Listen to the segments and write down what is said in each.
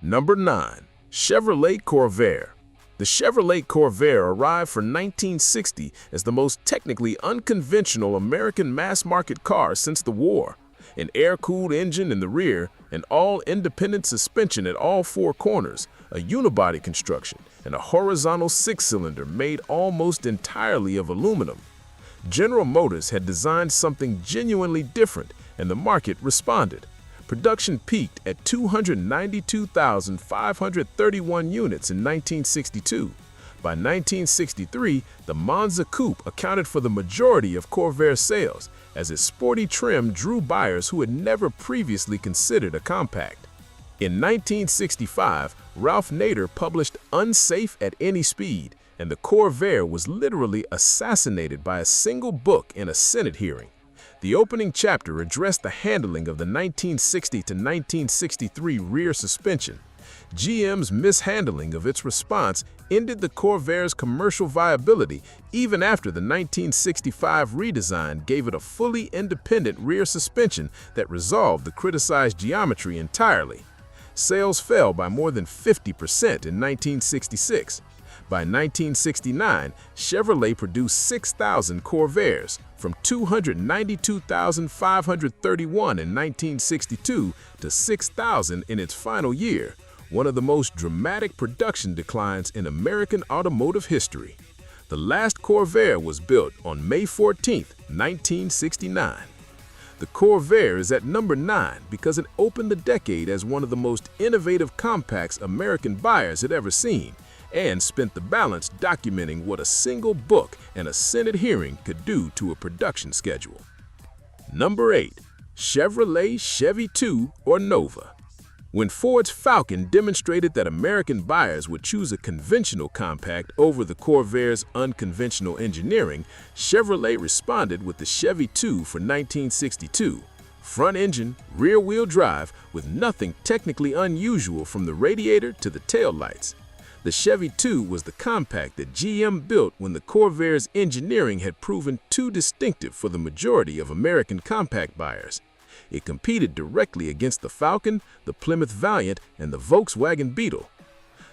Number 9. Chevrolet Corvair. The Chevrolet Corvair arrived for 1960 as the most technically unconventional American mass-market car since the war. An air-cooled engine in the rear, an all-independent suspension at all four corners, a unibody construction, and a horizontal six-cylinder made almost entirely of aluminum. General Motors had designed something genuinely different, and the market responded. Production peaked at 292,531 units in 1962. By 1963, the Monza Coupe accounted for the majority of Corvair sales, as its sporty trim drew buyers who had never previously considered a compact. In 1965, Ralph Nader published Unsafe at Any Speed, and the Corvair was literally assassinated by a single book in a Senate hearing. The opening chapter addressed the handling of the 1960 to 1963 rear suspension. GM's mishandling of its response ended the Corvair's commercial viability even after the 1965 redesign gave it a fully independent rear suspension that resolved the criticized geometry entirely. Sales fell by more than 50% in 1966. By 1969, Chevrolet produced 6,000 Corvairs, from 292,531 in 1962 to 6,000 in its final year, one of the most dramatic production declines in American automotive history. The last Corvair was built on May 14, 1969. The Corvair is at number 9 because it opened the decade as one of the most innovative compacts American buyers had ever seen, and spent the balance documenting what a single book and a Senate hearing could do to a production schedule. Number 8. Chevrolet Chevy 2 or Nova. When Ford's Falcon demonstrated that American buyers would choose a conventional compact over the Corvair's unconventional engineering, Chevrolet responded with the Chevy 2 for 1962. Front engine, rear-wheel drive, with nothing technically unusual from the radiator to the taillights. The Chevy 2 was the compact that GM built when the Corvair's engineering had proven too distinctive for the majority of American compact buyers. It competed directly against the Falcon, the Plymouth Valiant, and the Volkswagen Beetle.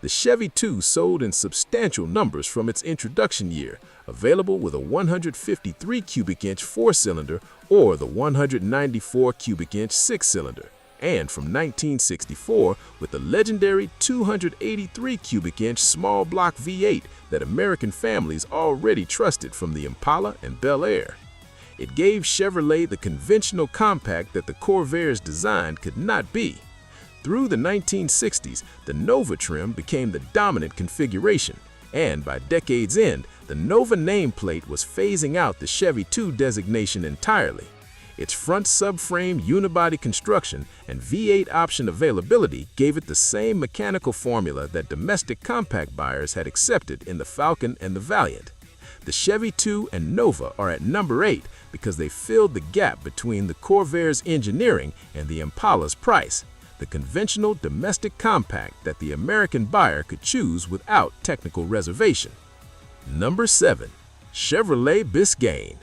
The Chevy 2 sold in substantial numbers from its introduction year, available with a 153 cubic inch four-cylinder or the 194 cubic inch six-cylinder, and from 1964 with the legendary 283 cubic inch small block V8 that American families already trusted from the Impala and Bel Air. It gave Chevrolet the conventional compact that the Corvair's design could not be. Through the 1960s, the Nova trim became the dominant configuration, and by decade's end, the Nova nameplate was phasing out the Chevy 2 designation entirely. Its front subframe unibody construction and V8 option availability gave it the same mechanical formula that domestic compact buyers had accepted in the Falcon and the Valiant. The Chevy 2 and Nova are at number 8 because they filled the gap between the Corvair's engineering and the Impala's price, the conventional domestic compact that the American buyer could choose without technical reservation. Number 7. Chevrolet Biscayne.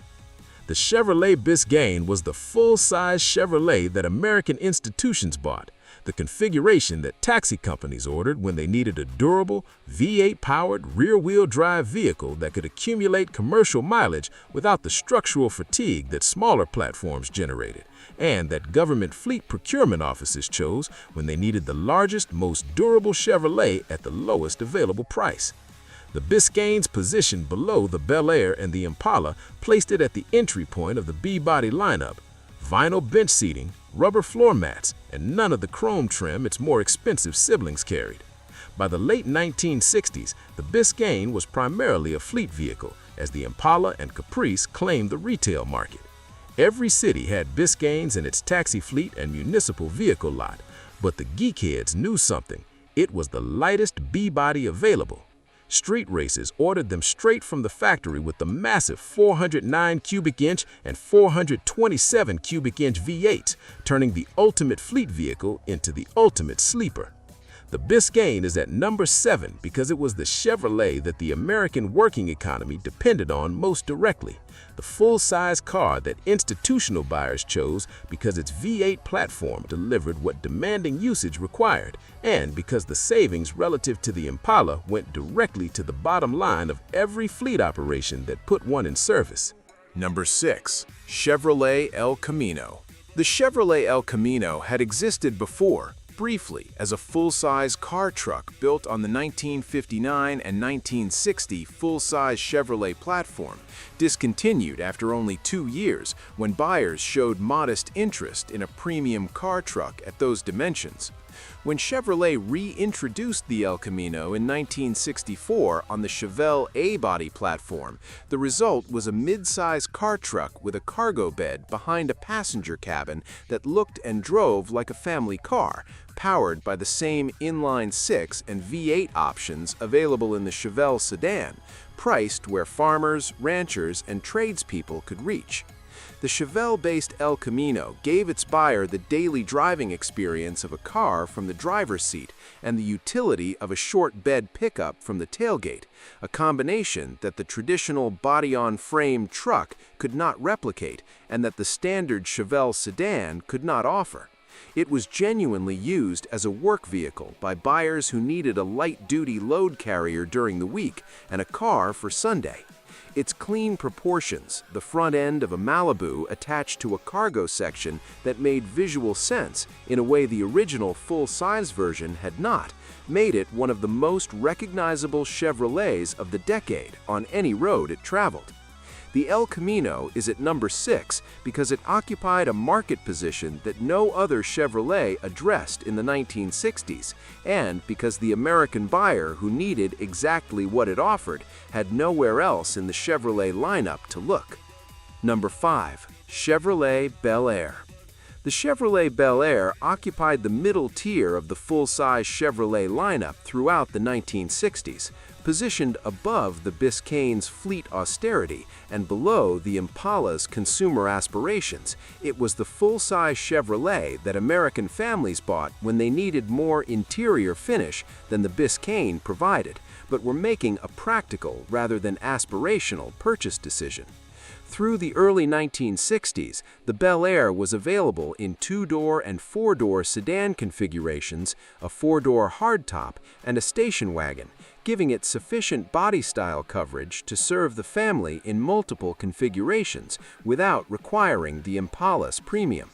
The Chevrolet Biscayne was the full-size Chevrolet that American institutions bought, the configuration that taxi companies ordered when they needed a durable, V8-powered rear-wheel drive vehicle that could accumulate commercial mileage without the structural fatigue that smaller platforms generated, and that government fleet procurement offices chose when they needed the largest, most durable Chevrolet at the lowest available price. The Biscayne's position below the Bel Air and the Impala placed it at the entry point of the B-body lineup. Vinyl bench seating, rubber floor mats, and none of the chrome trim its more expensive siblings carried. By the late 1960s, the Biscayne was primarily a fleet vehicle, as the Impala and Caprice claimed the retail market. Every city had Biscaynes in its taxi fleet and municipal vehicle lot, but the geekheads knew something. It was the lightest B-body available. Street races ordered them straight from the factory with the massive 409 cubic inch and 427 cubic inch V8s, turning the ultimate fleet vehicle into the ultimate sleeper. The Biscayne is at number 7 because it was the Chevrolet that the American working economy depended on most directly. The full-size car that institutional buyers chose because its V8 platform delivered what demanding usage required, and because the savings relative to the Impala went directly to the bottom line of every fleet operation that put one in service. Number 6. Chevrolet El Camino. The Chevrolet El Camino had existed before, briefly, as a full-size car truck built on the 1959 and 1960 full-size Chevrolet platform, discontinued after only 2 years when buyers showed modest interest in a premium car truck at those dimensions. When Chevrolet reintroduced the El Camino in 1964 on the Chevelle A-body platform, the result was a mid-size car truck with a cargo bed behind a passenger cabin that looked and drove like a family car, powered by the same inline-6 and V8 options available in the Chevelle sedan, priced where farmers, ranchers, and tradespeople could reach. The Chevelle-based El Camino gave its buyer the daily driving experience of a car from the driver's seat and the utility of a short bed pickup from the tailgate, a combination that the traditional body-on-frame truck could not replicate and that the standard Chevelle sedan could not offer. It was genuinely used as a work vehicle by buyers who needed a light-duty load carrier during the week and a car for Sunday. Its clean proportions, the front end of a Malibu attached to a cargo section that made visual sense in a way the original full-size version had not, made it one of the most recognizable Chevrolets of the decade on any road it traveled. The El Camino is at number 6 because it occupied a market position that no other Chevrolet addressed in the 1960s, and because the American buyer who needed exactly what it offered had nowhere else in the Chevrolet lineup to look. Number 5. Chevrolet Bel Air. The Chevrolet Bel Air occupied the middle tier of the full-size Chevrolet lineup throughout the 1960s, positioned above the Biscayne's fleet austerity and below the Impala's consumer aspirations. It was the full-size Chevrolet that American families bought when they needed more interior finish than the Biscayne provided, but were making a practical rather than aspirational purchase decision. Through the early 1960s, the Bel Air was available in 2-door and 4-door sedan configurations, a 4-door hardtop, and a station wagon, giving it sufficient body style coverage to serve the family in multiple configurations without requiring the Impala's premium.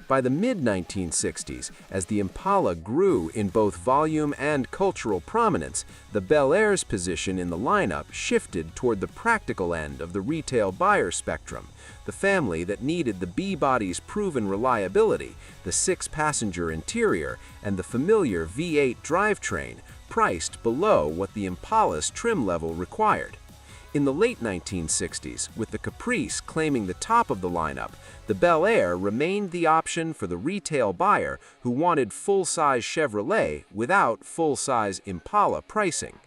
By the mid-1960s, as the Impala grew in both volume and cultural prominence, the Bel Air's position in the lineup shifted toward the practical end of the retail buyer spectrum, the family that needed the B-body's proven reliability, the 6-passenger interior, and the familiar V8 drivetrain, priced below what the Impala's trim level required. In the late 1960s, with the Caprice claiming the top of the lineup, the Bel Air remained the option for the retail buyer who wanted full-size Chevrolet without full-size Impala pricing.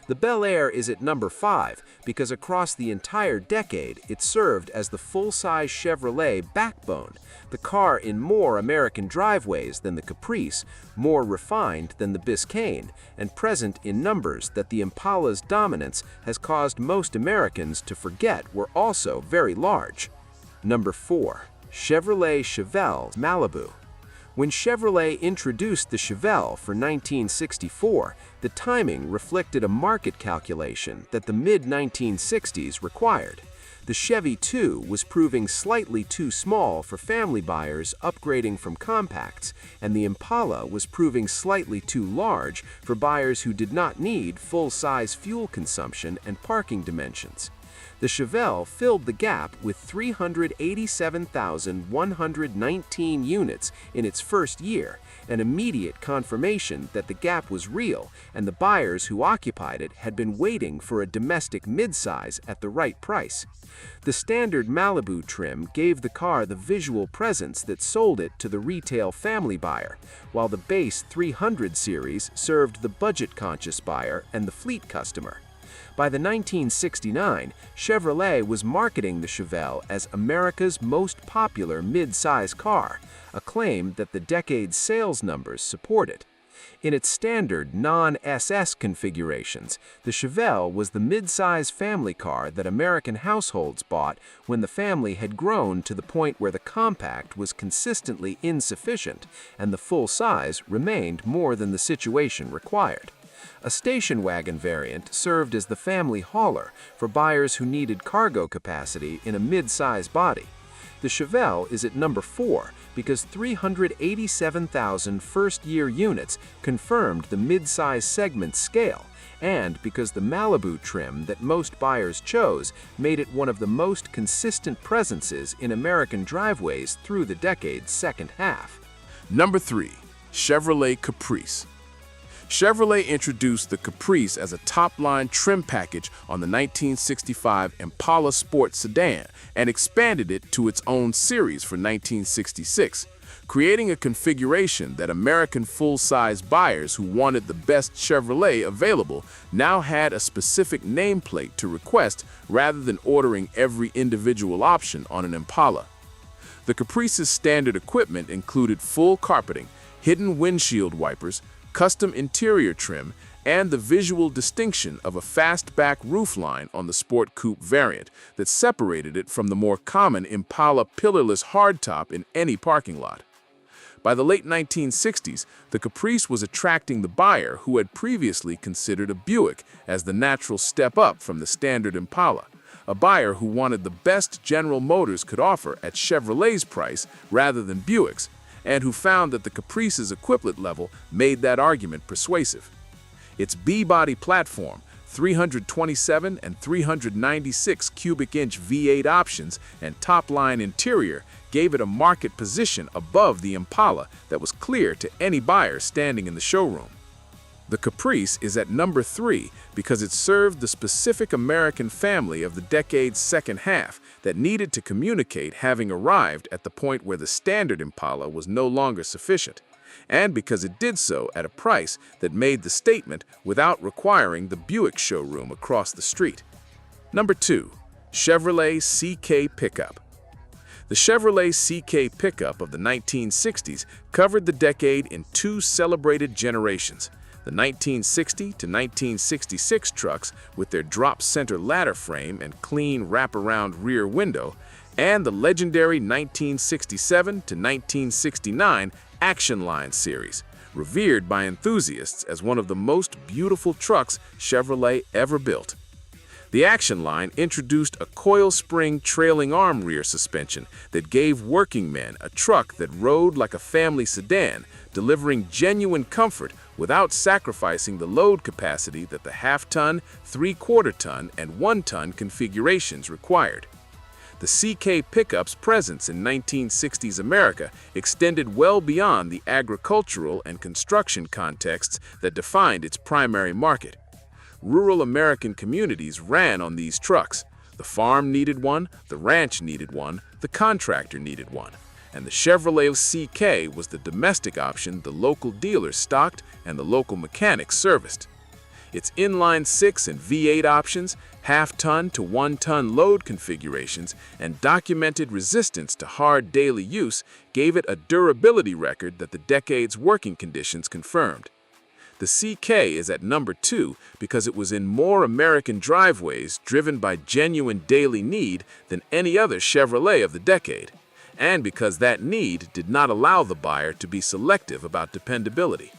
The Bel Air is at number 5 because across the entire decade it served as the full-size Chevrolet backbone, the car in more American driveways than the Caprice, more refined than the Biscayne, and present in numbers that the Impala's dominance has caused most Americans to forget were also very large. Number 4. Chevrolet Chevelle Malibu. When Chevrolet introduced the Chevelle for 1964, the timing reflected a market calculation that the mid-1960s required. The Chevy 2 was proving slightly too small for family buyers upgrading from compacts, and the Impala was proving slightly too large for buyers who did not need full-size fuel consumption and parking dimensions. The Chevelle filled the gap with 387,119 units in its first year, an immediate confirmation that the gap was real and the buyers who occupied it had been waiting for a domestic midsize at the right price. The standard Malibu trim gave the car the visual presence that sold it to the retail family buyer, while the base 300 series served the budget-conscious buyer and the fleet customer. By the 1969, Chevrolet was marketing the Chevelle as America's most popular mid-size car, a claim that the decade's sales numbers supported. In its standard non-SS configurations, the Chevelle was the mid-size family car that American households bought when the family had grown to the point where the compact was consistently insufficient and the full size remained more than the situation required. A station wagon variant served as the family hauler for buyers who needed cargo capacity in a mid-size body. The Chevelle is at number 4 because 387,000 first-year units confirmed the mid-size segment scale, and because the Malibu trim that most buyers chose made it one of the most consistent presences in American driveways through the decade's second half. Number 3. Chevrolet Caprice. Chevrolet introduced the Caprice as a top-line trim package on the 1965 Impala Sport sedan and expanded it to its own series for 1966, creating a configuration that American full-size buyers who wanted the best Chevrolet available now had a specific nameplate to request rather than ordering every individual option on an Impala. The Caprice's standard equipment included full carpeting, hidden windshield wipers, custom interior trim, and the visual distinction of a fastback roofline on the Sport Coupe variant that separated it from the more common Impala pillarless hardtop in any parking lot. By the late 1960s, the Caprice was attracting the buyer who had previously considered a Buick as the natural step up from the standard Impala, a buyer who wanted the best General Motors could offer at Chevrolet's price rather than Buick's, and who found that the Caprice's equipment level made that argument persuasive. Its B-body platform, 327 and 396 cubic inch V8 options, and top-line interior gave it a market position above the Impala that was clear to any buyer standing in the showroom. The Caprice is at number 3 because it served the specific American family of the decade's second half that needed to communicate having arrived at the point where the standard Impala was no longer sufficient, and because it did so at a price that made the statement without requiring the Buick showroom across the street. Number 2. Chevrolet CK Pickup. The Chevrolet CK pickup of the 1960s covered the decade in 2 celebrated generations: the 1960 to 1966 trucks with their drop-center ladder frame and clean wraparound rear window, and the legendary 1967 to 1969 Action Line series, revered by enthusiasts as one of the most beautiful trucks Chevrolet ever built. The Action Line introduced a coil spring trailing arm rear suspension that gave working men a truck that rode like a family sedan, delivering genuine comfort without sacrificing the load capacity that the half-ton, 3/4-ton, and 1-ton configurations required. The CK pickup's presence in 1960s America extended well beyond the agricultural and construction contexts that defined its primary market. Rural American communities ran on these trucks. The farm needed one, the ranch needed one, the contractor needed one, and the Chevrolet CK was the domestic option the local dealers stocked and the local mechanics serviced. Its inline 6 and V8 options, half-ton to 1-ton load configurations, and documented resistance to hard daily use gave it a durability record that the decade's working conditions confirmed. The CK is at number 2 because it was in more American driveways driven by genuine daily need than any other Chevrolet of the decade, and because that need did not allow the buyer to be selective about dependability.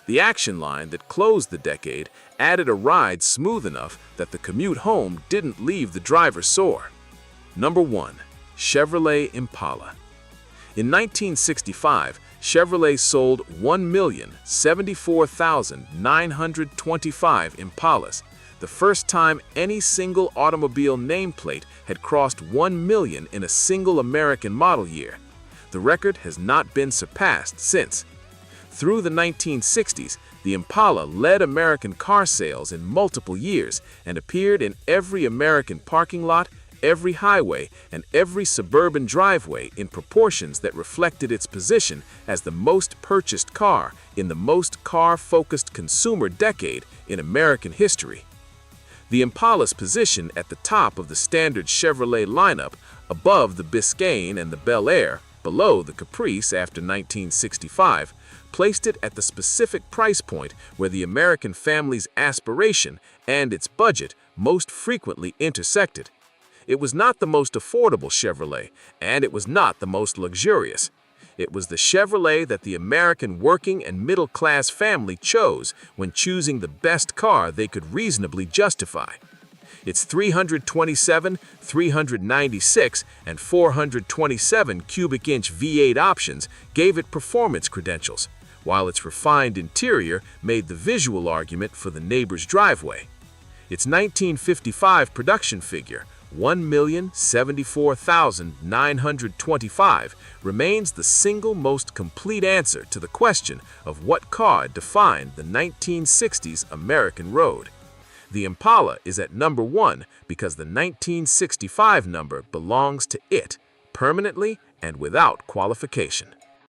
The Action Line that closed the decade added a ride smooth enough that the commute home didn't leave the driver sore. Number 1. Chevrolet Impala. In 1965, Chevrolet sold 1,074,925 Impalas, the first time any single automobile nameplate had crossed 1 million in a single American model year. The record has not been surpassed since. Through the 1960s, the Impala led American car sales in multiple years and appeared in every American parking lot, every highway, and every suburban driveway in proportions that reflected its position as the most purchased car in the most car-focused consumer decade in American history. The Impala's position at the top of the standard Chevrolet lineup, above the Biscayne and the Bel Air, below the Caprice after 1965, placed it at the specific price point where the American family's aspiration and its budget most frequently intersected. It was not the most affordable Chevrolet, and it was not the most luxurious. It was the Chevrolet that the American working and middle-class family chose when choosing the best car they could reasonably justify. Its 327, 396, and 427 cubic inch V8 options gave it performance credentials, while its refined interior made the visual argument for the neighbor's driveway. Its 1955 production figure, 1,074,925, remains the single most complete answer to the question of what car defined the 1960s American road. The Impala is at number 1 because the 1965 number belongs to it, permanently and without qualification.